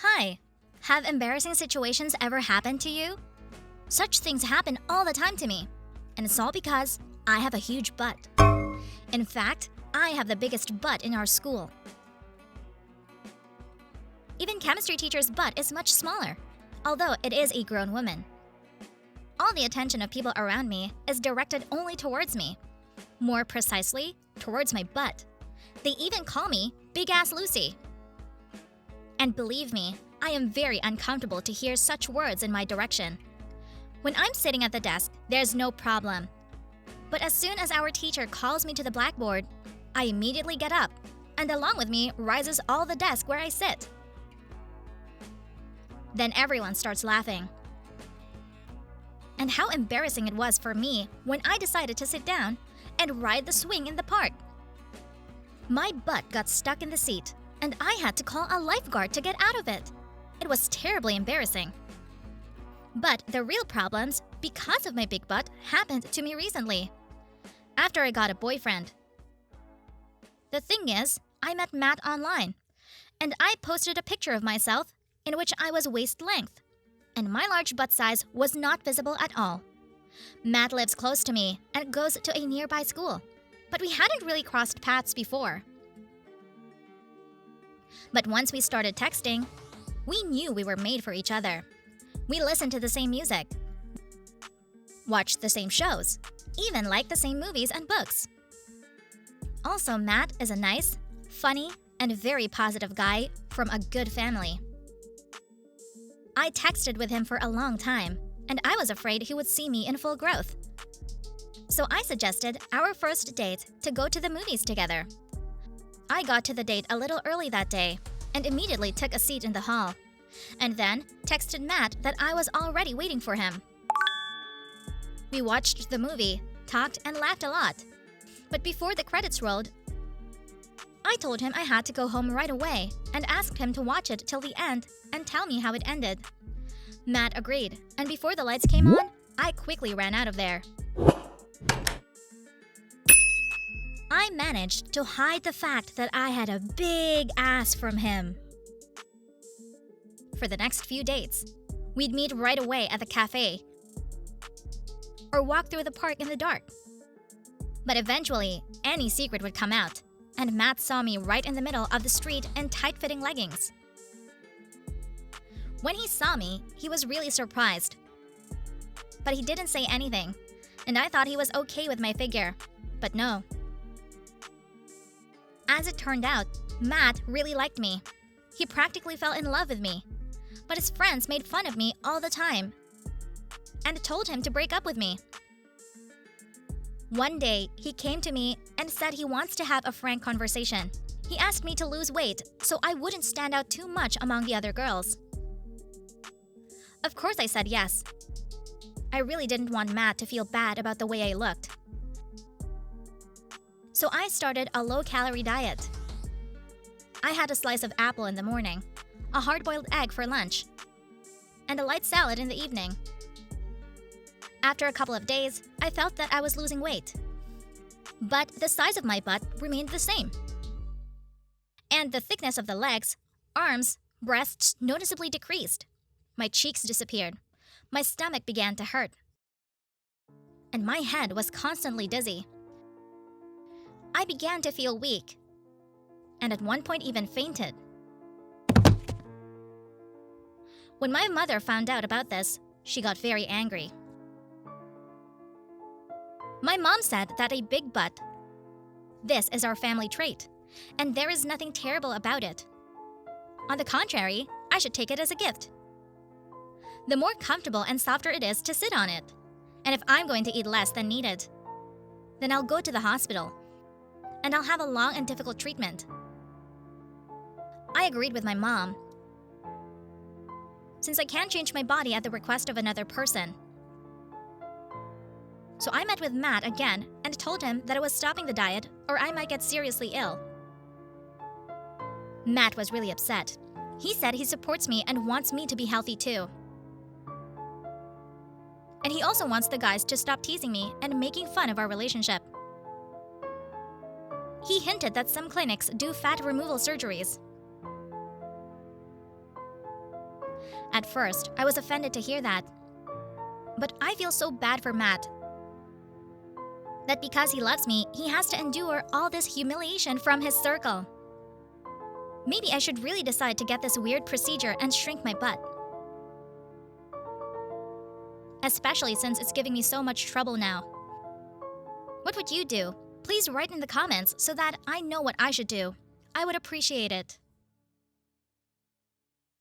Hi. Have embarrassing situations ever happened to you? Such things happen all the time to me. And it's all because I have a huge butt. In fact, I have the biggest butt in our school. Even chemistry teacher's butt is much smaller, although it is a grown woman. All the attention of people around me is directed only towards me. More precisely, towards my butt. They even call me Big Ass Lucy. And believe me, I am very uncomfortable to hear such words in my direction. When I'm sitting at the desk, there's no problem. But as soon as our teacher calls me to the blackboard, I immediately get up, and along with me rises all the desk where I sit. Then everyone starts laughing. And how embarrassing it was for me when I decided to sit down and ride the swing in the park. My butt got stuck in the seat, and I had to call a lifeguard to get out of it. It was terribly embarrassing. But the real problems, because of my big butt, happened to me recently, after I got a boyfriend. The thing is, I met Matt online, and I posted a picture of myself in which I was waist length, and my large butt size was not visible at all. Matt lives close to me and goes to a nearby school, but we hadn't really crossed paths before. But once we started texting, we knew we were made for each other. We listened to the same music, watched the same shows, even liked the same movies and books. Also, Matt is a nice, funny, and very positive guy from a good family. I texted with him for a long time, and I was afraid he would see me in full growth. So I suggested our first date to go to the movies together. I got to the date a little early that day and immediately took a seat in the hall, and then texted Matt that I was already waiting for him. We watched the movie, talked, and laughed a lot. But before the credits rolled, I told him I had to go home right away and asked him to watch it till the end and tell me how it ended. Matt agreed, and before the lights came on, I quickly ran out of there. I managed to hide the fact that I had a big ass from him. For the next few dates, we'd meet right away at the cafe or walk through the park in the dark. But eventually, any secret would come out, and Matt saw me right in the middle of the street in tight-fitting leggings. When he saw me, he was really surprised. But he didn't say anything, and I thought he was okay with my figure, but no. As it turned out, Matt really liked me. He practically fell in love with me, but his friends made fun of me all the time and told him to break up with me. One day, he came to me and said he wants to have a frank conversation. He asked me to lose weight so I wouldn't stand out too much among the other girls. Of course I said yes. I really didn't want Matt to feel bad about the way I looked. So I started a low-calorie diet. I had a slice of apple in the morning, a hard-boiled egg for lunch, and a light salad in the evening. After a couple of days, I felt that I was losing weight. But the size of my butt remained the same. And the thickness of the legs, arms, breasts noticeably decreased. My cheeks disappeared. My stomach began to hurt. And my head was constantly dizzy. I began to feel weak, and at one point even fainted. When my mother found out about this, she got very angry. My mom said that a big butt, this is our family trait, and there is nothing terrible about it. On the contrary, I should take it as a gift. The more comfortable and softer it is to sit on it. And if I'm going to eat less than needed, then I'll go to the hospital, and I'll have a long and difficult treatment. I agreed with my mom, since I can't change my body at the request of another person. So I met with Matt again and told him that I was stopping the diet or I might get seriously ill. Matt was really upset. He said he supports me and wants me to be healthy too. And he also wants the guys to stop teasing me and making fun of our relationship. He hinted that some clinics do fat removal surgeries. At first, I was offended to hear that. But I feel so bad for Matt. That because he loves me, he has to endure all this humiliation from his circle. Maybe I should really decide to get this weird procedure and shrink my butt. Especially since it's giving me so much trouble now. What would you do? Please write in the comments so that I know what I should do. I would appreciate it.